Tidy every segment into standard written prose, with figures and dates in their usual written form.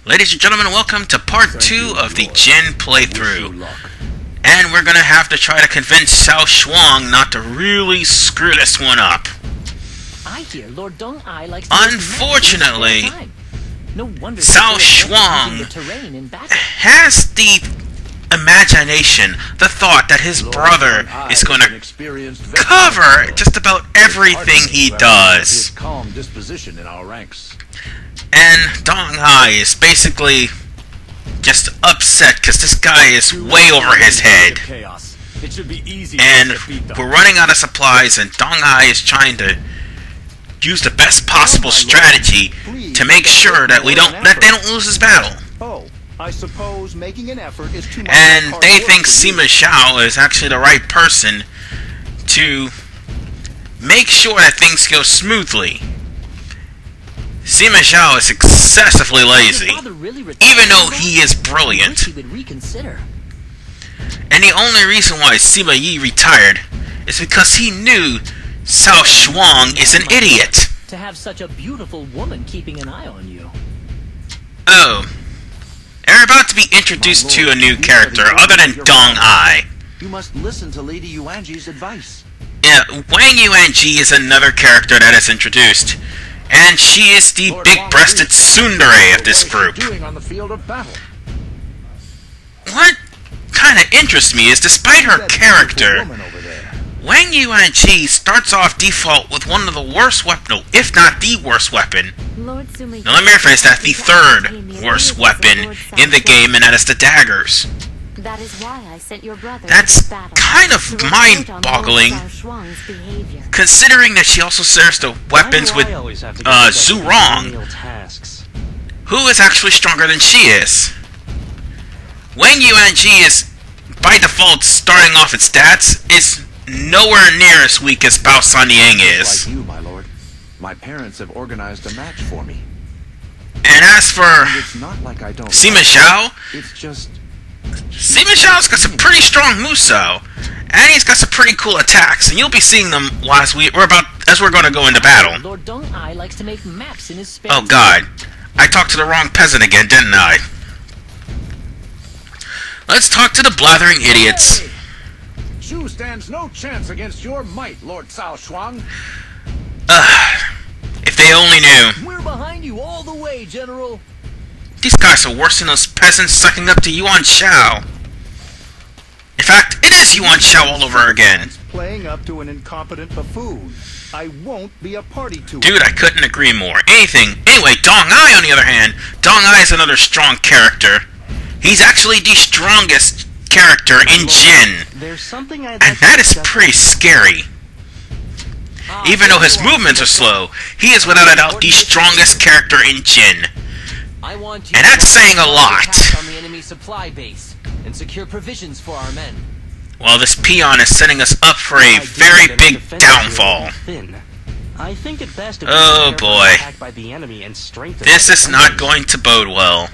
Ladies and gentlemen, welcome to part 2 of the Jin playthrough. And we're gonna have to try to convince Cao Shaung not to really screw this one up. I hear Lord Deng likes to Unfortunately, no wonder Cao Shaung has the imagination, the thought that his brother is going to cover just about everything he does. And Deng is basically just upset because this guy is way over his head. And we're running out of supplies, and Deng is trying to use the best possible strategy to make sure that they don't lose this battle. I suppose making an effort is too much. And they think Sima Zhao is actually the right person to make sure that things go smoothly. Sima Zhao is excessively lazy, even though he is brilliant. And the only reason why Sima Yi retired is because he knew Cao Shaung is an idiot. To have such a beautiful woman keeping an eye on you. Oh. They're about to be introduced to a new character other than Deng. You must listen to Lady Yuanji's advice. Yeah, Wang Yuanji is another character that is introduced. And she is the big-breasted tsundere of this group. What kind of interests me is, despite her character, Wang Yuanji starts off default with one of the worst weapons, if not the worst weapon. Now let me rephrase that, the third worst weapon in the game, and that is the daggers. That is why I sent your brother. That's kind of mind-boggling, considering that she also shares the weapons with Zhu Rong, who is actually stronger than she is. Wang Yuanji is, by default, starting off its stats, is nowhere near as weak as Bao Sanyang is. Like you, my lord. My parents have organized a match for me. And as for It's not like I don't Sima Zhao, It's just Sima Zhao's got some pretty strong moveset, and he's got some pretty cool attacks, and you'll be seeing them as we're going to go into battle. Lord Deng likes to make maps in his spare Oh God, I talked to the wrong peasant again, didn't I? Let's talk to the blathering idiots. Hey! Shu stands no chance against your might, Lord Cao Shaung. If they only knew. We're behind you all the way, General. These guys are worse than those peasants sucking up to Yuan Shao. In fact, it is Yuan Shao all over again. playing up to an incompetent buffoon. I won't be a party to it. Dude, I couldn't agree more. Anyway, Deng on the other hand, Deng is another strong character. He's actually the strongest character in Jin. And that is pretty scary. Even though his movements are slow, he is without a doubt the strongest character in Jin. And that's saying a lot. On the enemy supply base and secure provisions for our men. Well, this peon is setting us up for a very big downfall. I think it best Oh boy. by the enemy and This is not going to bode well.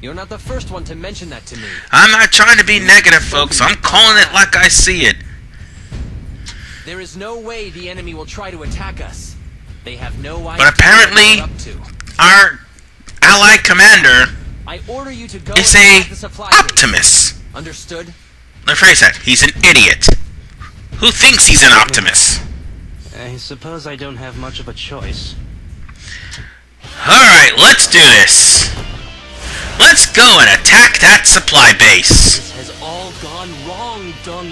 You're not the first one to mention that to me. I'm not trying to be negative, folks. I'm calling it like I see it. There is no way the enemy will try to attack us. They have no idea. But apparently, what they're up to. our allied commander I order you to go is and a attack the supply base. Optimus. Understood? Let me phrase that. He's an idiot. Who thinks he's an Optimus? I suppose I don't have much of a choice. Alright, let's do this. Let's go and attack that supply base. This has all gone wrong, Deng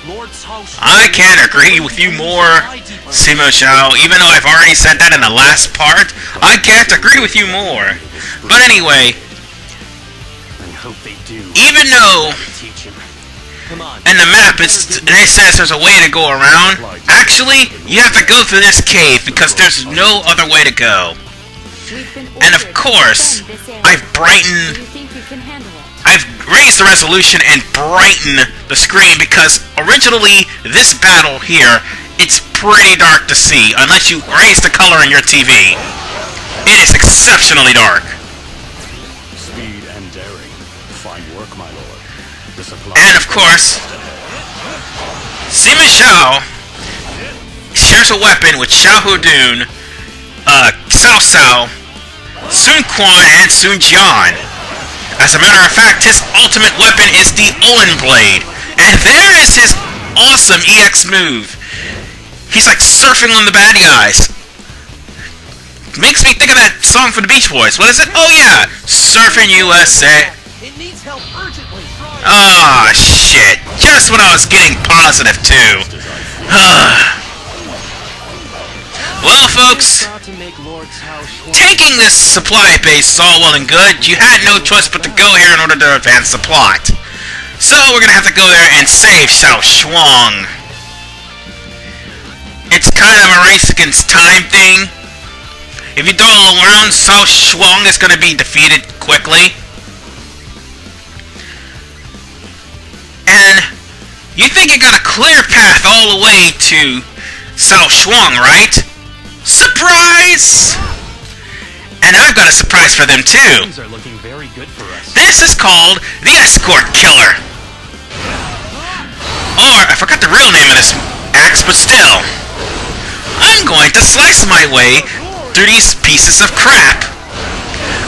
Lord Cao Shaung. I can't agree with you more, Sima Zhao. Even though I've already said that in the last part, I can't agree with you more. But anyway, I hope they do. even though Teach him. Come on. and the map it says there's a way to go around, actually, you have to go through this cave because there's no other way to go. And of course, I've raised the resolution and brightened the screen because originally this battle here, it's pretty dark to see unless you raise the color in your TV. It is exceptionally dark. Speed and daring. Fine work, my lord. The supply And of course, Sima Zhao shares a weapon with Xiahou Dun, Cao Cao, Sun Quan and Sun Jian. As a matter of fact, his ultimate weapon is the Olin Blade. And there is his awesome EX move. He's like surfing on the bad guys. Makes me think of that song from the Beach Boys. What is it? Oh yeah, Surfing USA. It needs help urgently. Ah, shit. Just when I was getting positive too. Well, folks, taking this supply base is all well and good. You had no choice but to go here in order to advance the plot. So we're gonna have to go there and save Cao Shaung. It's kind of a race against time thing. If you don't all around, Cao Shaung is gonna be defeated quickly. And you think you got a clear path all the way to Cao Shaung, right? Surprise! And I've got a surprise for them too. Things are looking very good for us. This is called the Escort Killer. Or, I forgot the real name of this axe, but still. I'm going to slice my way through these pieces of crap.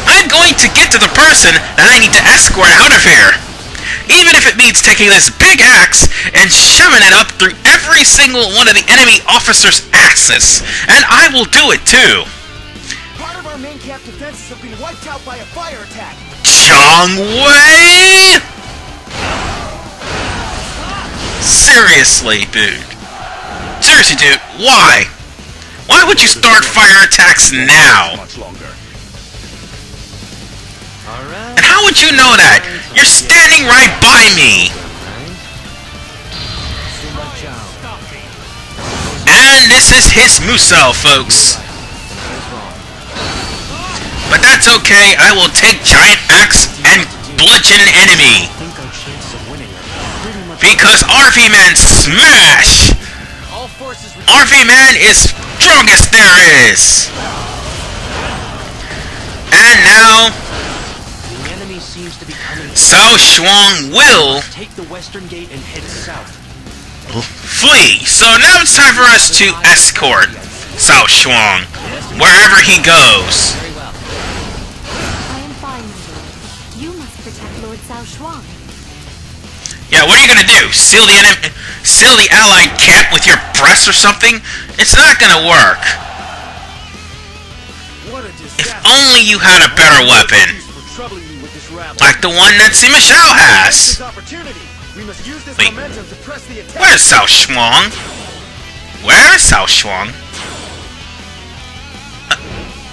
I'm going to get to the person that I need to escort out of here. Even if it means taking this big axe and shoving it up through every single one of the enemy officers' asses. And I will do it too. Part of our main camp defenses have been wiped out by a fire attack. Chong Wei? Seriously, dude. Seriously, dude, why? Why would you start fire attacks now? And how would you know that? You're standing right by me! And this is his Musou, folks. But that's okay, I will take Giant Axe and bludgeon enemy. Because RV Man smash! RV Man is strongest there is! And now Cao Shaung will take the western gate and head south. Flee. So now it's time for us to escort Cao Shaung wherever he goes. Very well. I am fine, my lord. You must protect Lord Cao Shaung. Yeah, what are you gonna do? Seal the allied camp with your breasts or something? It's not gonna work. If only you had a better weapon. Like the one that Sima has. Wait, where's Cao Shaung? Where's Cao Shaung?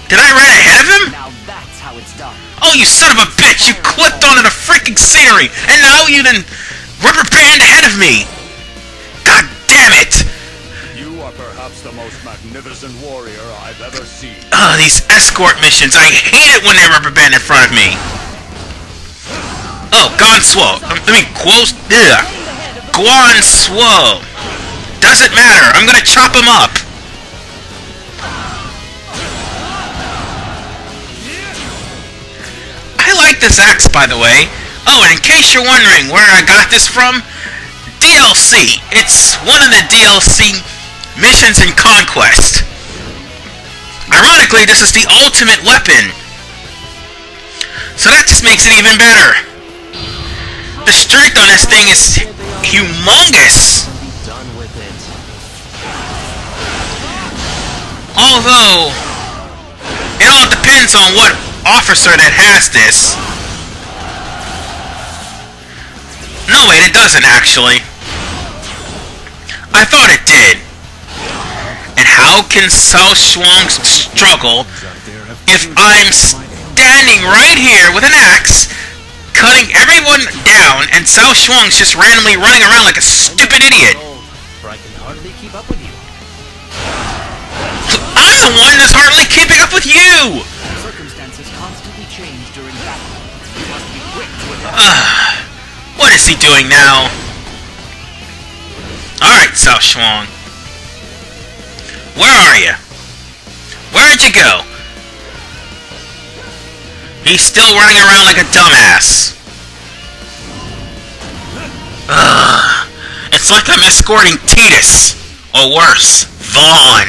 Did I run ahead of him? Now that's how it's done. Oh, you son of a bitch! You clipped onto the freaking scenery, and now you done rubber band ahead of me! God damn it! You are perhaps the most magnificent warrior I've ever seen. Ugh, these escort missions. I hate it when they rubber band in front of me. Oh, Guan Suo. Guan Suo. Doesn't matter. I'm gonna chop him up. I like this axe, by the way. Oh, and in case you're wondering where I got this from, DLC. It's one of the DLC missions in Conquest. Ironically, this is the ultimate weapon. So that just makes it even better. The strength on this thing is humongous. Done with it. Although, it all depends on what officer that has this. No, wait, it doesn't actually. I thought it did. And how can Cao Shaung struggle if I'm standing right here with an axe, cutting everyone down, and Cao Shaung's just randomly running around like a stupid idiot? For I can hardly keep up with you. I'm the one that's hardly keeping up with you! Circumstances constantly change during battle. You must be quick to adapt. What is he doing now? Alright, Cao Shaung. Where are you? Where'd you go? He's still running around like a dumbass. Ugh. It's like I'm escorting Titus. Or worse, Vaughn.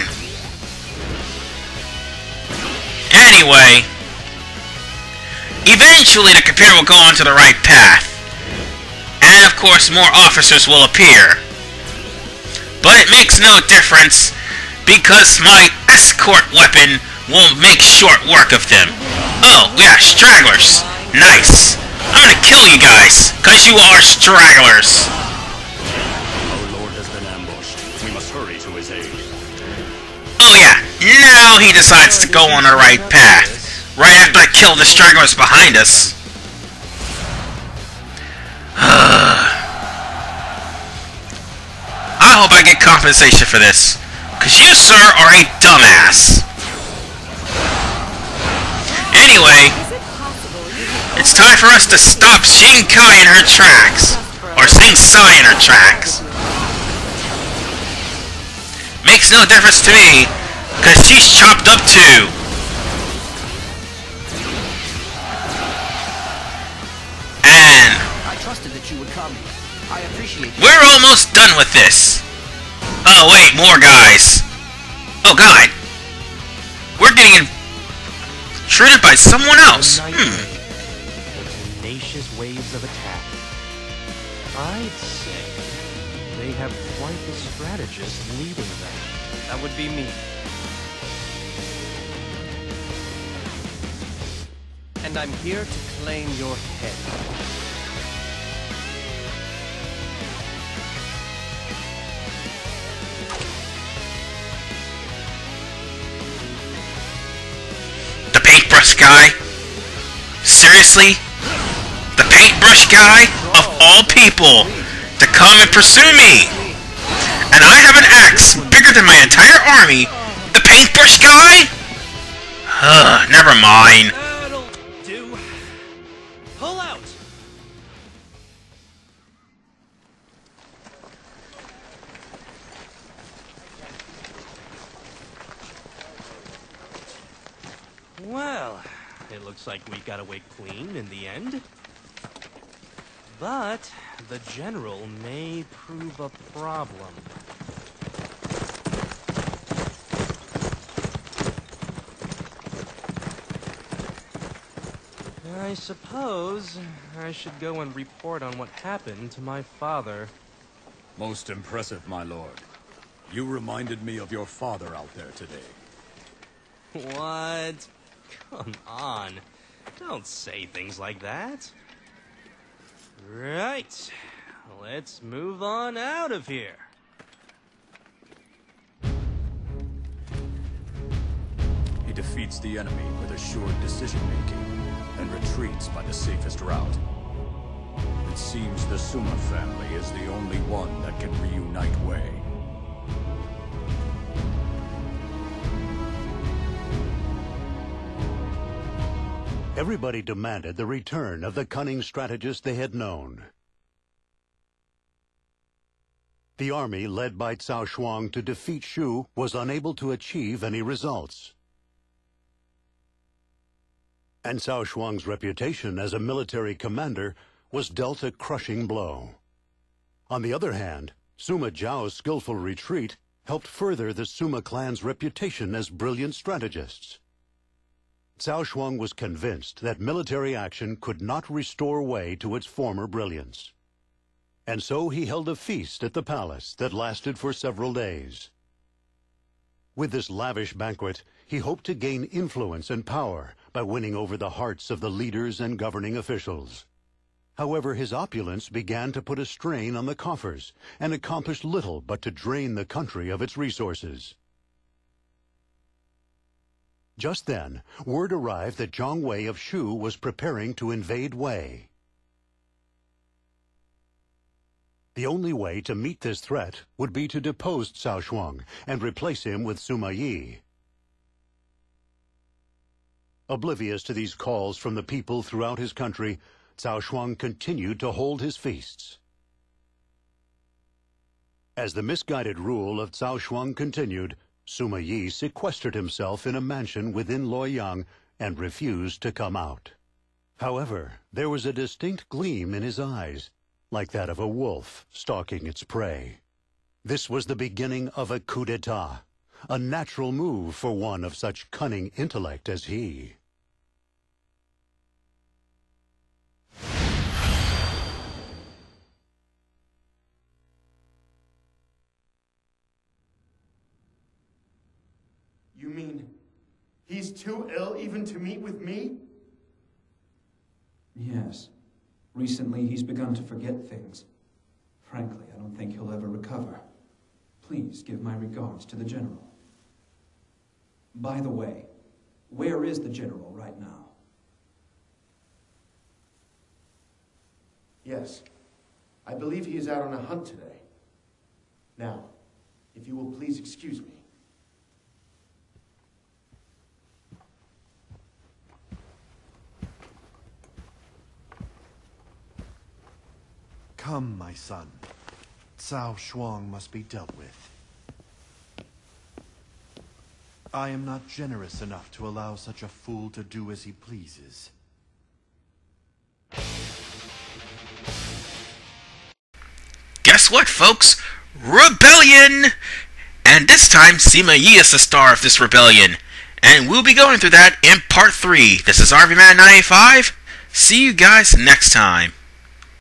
Anyway, eventually the computer will go onto the right path. And of course more officers will appear. But it makes no difference, because my escort weapon will make short work of them. Oh, yeah, stragglers. Nice. I'm gonna kill you guys, because you are stragglers. Our lord has been ambushed. We must hurry to his aid. Oh yeah, now he decides to go on the right path. Right after I kill the stragglers behind us. I hope I get compensation for this. Because you, sir, are a dumbass. Anyway, it's time for us to stop Shinkai in her tracks. Or Sing Sai in her tracks. Makes no difference to me, because she's chopped up too. And I trusted that you would come. I appreciate you. we're almost done with this. Oh wait, more guys. Oh god. We're getting intruded by someone else. The tenacious waves of attack. I'd say they have quite the strategist leading them. That would be me. And I'm here to claim your head. The paintbrush guy? Seriously? The paintbrush guy? Of all people, to come and pursue me! And I have an axe bigger than my entire army? The paintbrush guy? Never mind. That'll do. Pull out! Well, it looks like we got away clean in the end. But the general may prove a problem. I suppose I should go and report on what happened to my father. Most impressive, my lord. You reminded me of your father out there today. What? Come on. Don't say things like that. Right. Let's move on out of here. He defeats the enemy with assured decision-making and retreats by the safest route. It seems the Sima family is the only one that can reunite Wei. Everybody demanded the return of the cunning strategist they had known. The army led by Cao Shaung to defeat Shu was unable to achieve any results. And Cao Shuang's reputation as a military commander was dealt a crushing blow. On the other hand, Sima Zhao's skillful retreat helped further the Sima clan's reputation as brilliant strategists. Cao Shaung was convinced that military action could not restore Wei to its former brilliance. And so he held a feast at the palace that lasted for several days. With this lavish banquet, he hoped to gain influence and power by winning over the hearts of the leaders and governing officials. However, his opulence began to put a strain on the coffers and accomplished little but to drain the country of its resources. Just then, word arrived that Zhang Wei of Shu was preparing to invade Wei. The only way to meet this threat would be to depose Cao Shaung and replace him with Sima Yi. Oblivious to these calls from the people throughout his country, Cao Shaung continued to hold his feasts. As the misguided rule of Cao Shaung continued, Sima Yi sequestered himself in a mansion within Luoyang and refused to come out. However, there was a distinct gleam in his eyes, like that of a wolf stalking its prey. This was the beginning of a coup d'etat, a natural move for one of such cunning intellect as he. He's too ill even to meet with me? Yes. Recently, he's begun to forget things. Frankly, I don't think he'll ever recover. Please give my regards to the General. By the way, where is the General right now? Yes. I believe he is out on a hunt today. Now, if you will please excuse me. Come, my son. Cao Shaung must be dealt with. I am not generous enough to allow such a fool to do as he pleases. Guess what, folks? Rebellion! And this time, Sima Yi is the star of this rebellion. And we'll be going through that in part 3. This is RVMan95. See you guys next time.